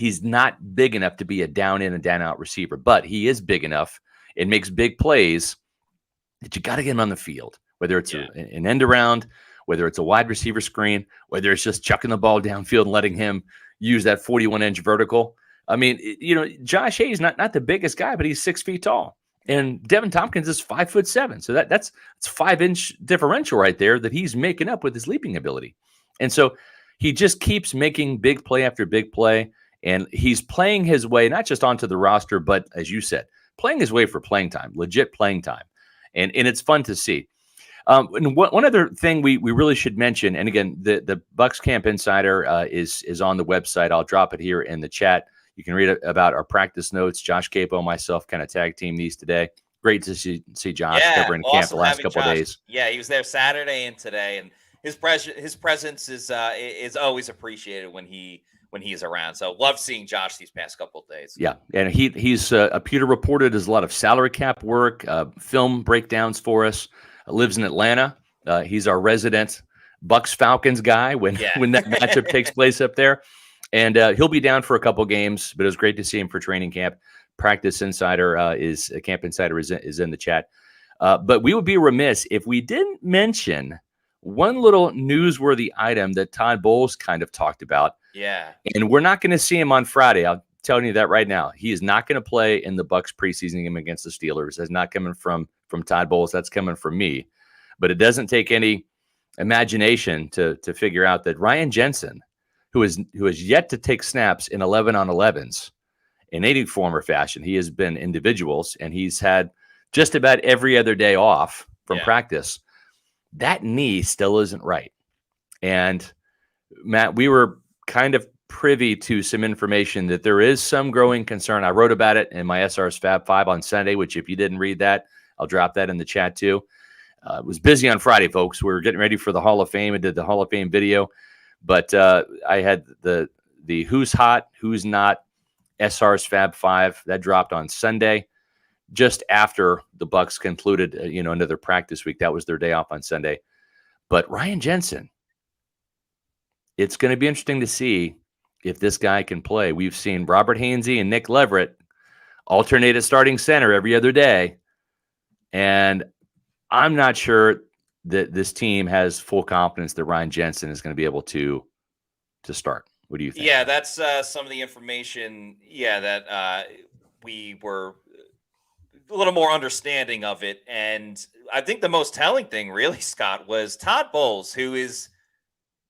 He's not big enough to be a down in and down out receiver, but he is big enough and makes big plays that you got to get him on the field, whether it's an end around, whether it's a wide receiver screen, whether it's just chucking the ball downfield and letting him use that 41-inch vertical. I mean, Josh Hayes, not the biggest guy, but he's 6 feet tall. And Devin Thompkins is 5'7". So that's 5-inch differential right there that he's making up with his leaping ability. And so he just keeps making big play after big play. And he's playing his way, not just onto the roster, but as you said, playing his way for playing time, legit playing time. And it's fun to see. And one other thing we really should mention, and again, the Bucs Camp Insider is on the website. I'll drop it here in the chat. You can read about our practice notes. Josh Capo, myself, kind of tag team these today. Great to see Josh covering camp the last couple of days. Yeah, he was there Saturday and today, and his presence is always appreciated when he is around. So love seeing Josh these past couple of days. Yeah, and he's a Pewter reporter, does a lot of salary cap work, film breakdowns for us. Lives in Atlanta. He's our resident Bucs Falcons guy when that matchup takes place up there. And he'll be down for a couple games, but it was great to see him for training camp. Practice Insider Camp Insider is in the chat. But we would be remiss if we didn't mention one little newsworthy item that Todd Bowles kind of talked about. Yeah. And we're not going to see him on Friday. I'll tell you that right now. He is not going to play in the Bucs preseason game against the Steelers. That's not coming from Todd Bowles. That's coming from me. But it doesn't take any imagination to figure out that Ryan Jensen, who has yet to take snaps in 11-on-11s in any form or fashion. He has been individuals, and he's had just about every other day off from practice. That knee still isn't right. And, Matt, we were kind of privy to some information that there is some growing concern. I wrote about it in my SR's Fab 5 on Sunday, which if you didn't read that, I'll drop that in the chat too. It was busy on Friday, folks. We were getting ready for the Hall of Fame. I did the Hall of Fame video. But I had the Who's Hot, Who's Not SR's Fab 5 that dropped on Sunday, just after the Bucs concluded, another practice week. That was their day off on Sunday. But Ryan Jensen, it's going to be interesting to see if this guy can play. We've seen Robert Hainsey and Nick Leverett alternate at starting center every other day, and I'm not sure that this team has full confidence that Ryan Jensen is going to be able to start. What do you think? Yeah, that's some of the information. Yeah, that we were a little more understanding of it. And I think the most telling thing really, Scott, was Todd Bowles, who is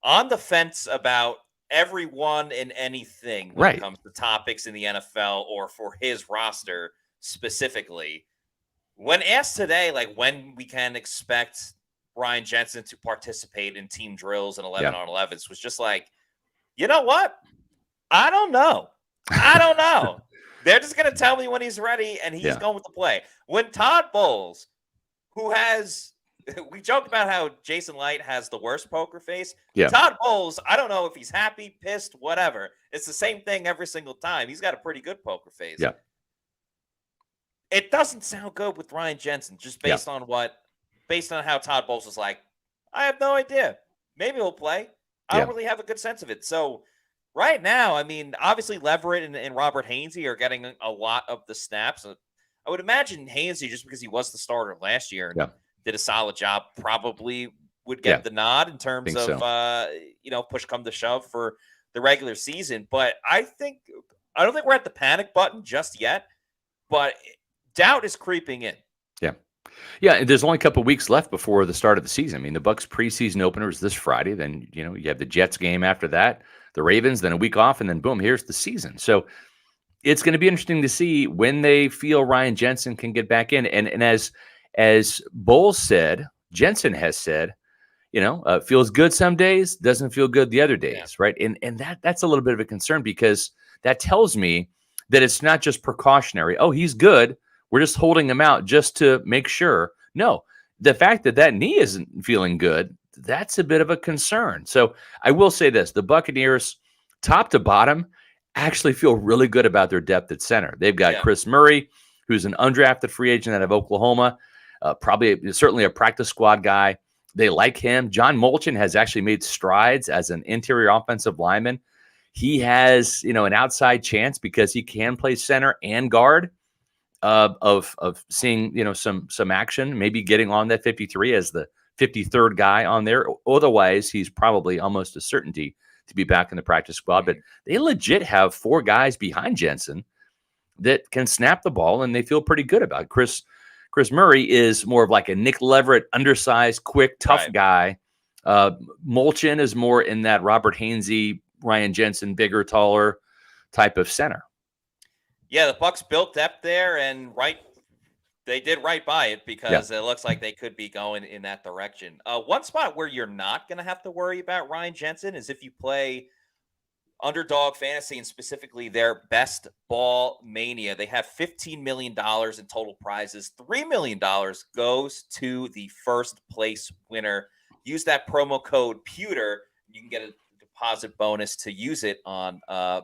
on the fence about everyone and anything when it comes to topics in the NFL or for his roster specifically. When asked today, like when we can expect Ryan Jensen to participate in team drills and 11-on-11s, was just like, you know what? I don't know. They're just going to tell me when he's ready, and he's going to play. When Todd Bowles, who has, we joked about how Jason Licht has the worst poker face. Yeah. Todd Bowles, I don't know if he's happy, pissed, whatever. It's the same thing every single time. He's got a pretty good poker face. Yeah. It doesn't sound good with Ryan Jensen, just based on how Todd Bowles was like, I have no idea. Maybe he'll play. I don't really have a good sense of it. So right now, I mean, obviously Leverett and Robert Hainsey are getting a lot of the snaps. I would imagine Hainsey, just because he was the starter last year and did a solid job, probably would get the nod in terms of, push come to shove for the regular season. But I don't think we're at the panic button just yet, but doubt is creeping in. Yeah, there's only a couple of weeks left before the start of the season. I mean, the Bucs preseason opener is this Friday. Then, you have the Jets game after that, the Ravens, then a week off, and then boom, here's the season. So it's going to be interesting to see when they feel Ryan Jensen can get back in. And as Bowles said, Jensen has said, feels good some days, doesn't feel good the other days, right? And that's a little bit of a concern, because that tells me that it's not just precautionary. Oh, he's good. We're just holding him out just to make sure. No, the fact that knee isn't feeling good, that's a bit of a concern. So I will say this, the Buccaneers, top to bottom, actually feel really good about their depth at center. They've got Chris Murray, who's an undrafted free agent out of Oklahoma, certainly a practice squad guy. They like him. John Molchan has actually made strides as an interior offensive lineman. he has, an outside chance because he can play center and guard of seeing, some action, maybe getting on that 53 as the 53rd guy on there. Otherwise, he's probably almost a certainty to be back in the practice squad. But they legit have 4 guys behind Jensen that can snap the ball, and they feel pretty good about it. Chris Murray is more of like a Nick Leverett, undersized, quick, tough guy. Molchin is more in that Robert Hainsey, Ryan Jensen, bigger, taller type of center. Yeah, the Bucs built depth there, and they did right by it because it looks like they could be going in that direction. One spot where you're not going to have to worry about Ryan Jensen is if you play Underdog Fantasy, and specifically their Best Ball Mania. They have $15 million in total prizes. $3 million goes to the first place winner. Use that promo code Pewter. You can get a deposit bonus to use it on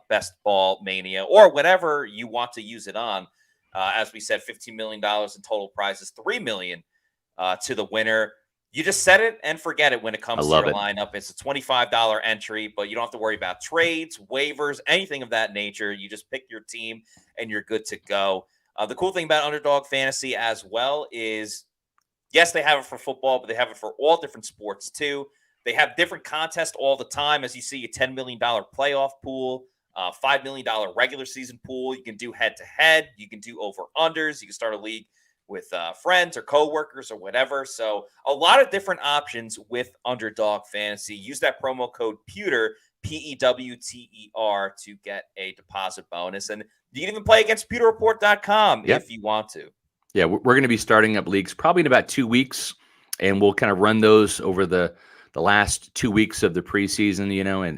Best Ball Mania or whatever you want to use it on. As we said, $15 million in total prizes, $3 million to the winner. You just set it and forget it when it comes to your lineup. It's a $25 entry, but you don't have to worry about trades, waivers, anything of that nature. You just pick your team and you're good to go. The cool thing about Underdog Fantasy as well is, yes, they have it for football, but they have it for all different sports too. They have different contests all the time. As you see, a $10 million playoff pool, $5 million regular season pool. You can do head-to-head. You can do over-unders. You can start a league with friends or coworkers or whatever. So a lot of different options with Underdog Fantasy. Use that promo code Pewter, Pewter, to get a deposit bonus. And you can even play against pewterreport.com if you want to. Yeah, we're going to be starting up leagues probably in about 2 weeks, and we'll kind of run those over the last 2 weeks of the preseason,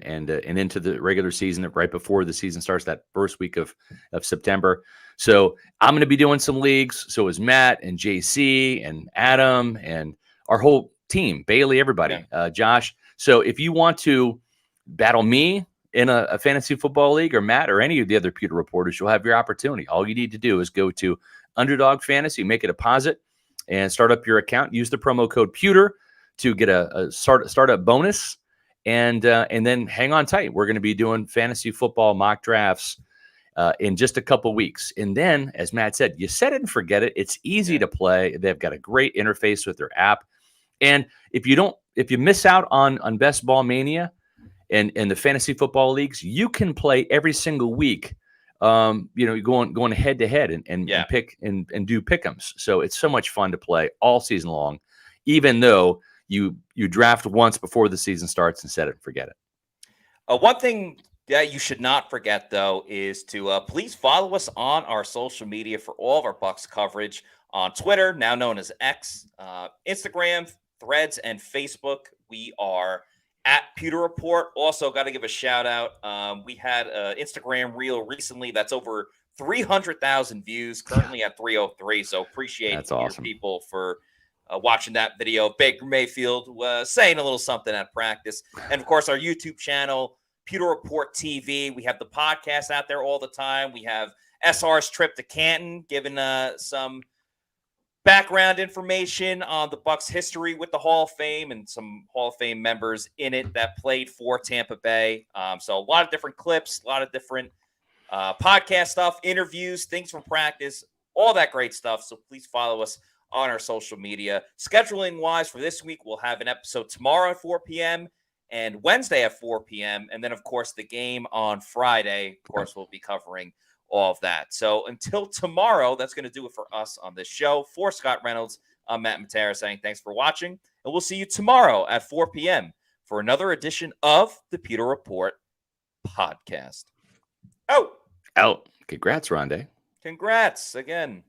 and into the regular season right before the season starts, that first week of September. So I'm going to be doing some leagues. So is Matt and JC and Adam and our whole team, Bailey, everybody, Josh. So if you want to battle me in a fantasy football league, or Matt or any of the other Pewter reporters, you'll have your opportunity. All you need to do is go to Underdog Fantasy, make a deposit, and start up your account. Use the promo code Pewter to get a startup bonus, and then hang on tight. We're going to be doing fantasy football mock drafts in just a couple weeks. And then, as Matt said, you set it and forget it. It's easy to play. They've got a great interface with their app. And if you miss out on Best Ball Mania and the fantasy football leagues, you can play every single week. Going head to head and pick and do pick'ems. So it's so much fun to play all season long, even though you draft once before the season starts and set it and forget it. One thing that you should not forget, though, is to please follow us on our social media for all of our Bucs coverage on Twitter, now known as X, Instagram, Threads, and Facebook. We are at Pewter Report. Also, got to give a shout out. We had an Instagram reel recently that's over 300,000 views, currently at 303. So appreciate your people for watching that video. Baker Mayfield was saying a little something at practice. And of course, our YouTube channel, Pewter Report TV. We have the podcast out there all the time. We have SR's trip to Canton, giving some background information on the Bucs history with the Hall of Fame and some Hall of Fame members in it that played for Tampa Bay. So a lot of different clips, a lot of different podcast stuff, interviews, things from practice, all that great stuff. So please follow us on our social media. Scheduling wise for this week, we'll have an episode tomorrow at 4 p.m. and Wednesday at 4 p.m. And then, of course, the game on Friday. Of course, we'll be covering all of that. So until tomorrow, that's going to do it for us on this show. For Scott Reynolds, I'm Matt Matera saying thanks for watching, and we'll see you tomorrow at 4 p.m. for another edition of the Pewter Report podcast. Out. Congrats, Ronde. Congrats again.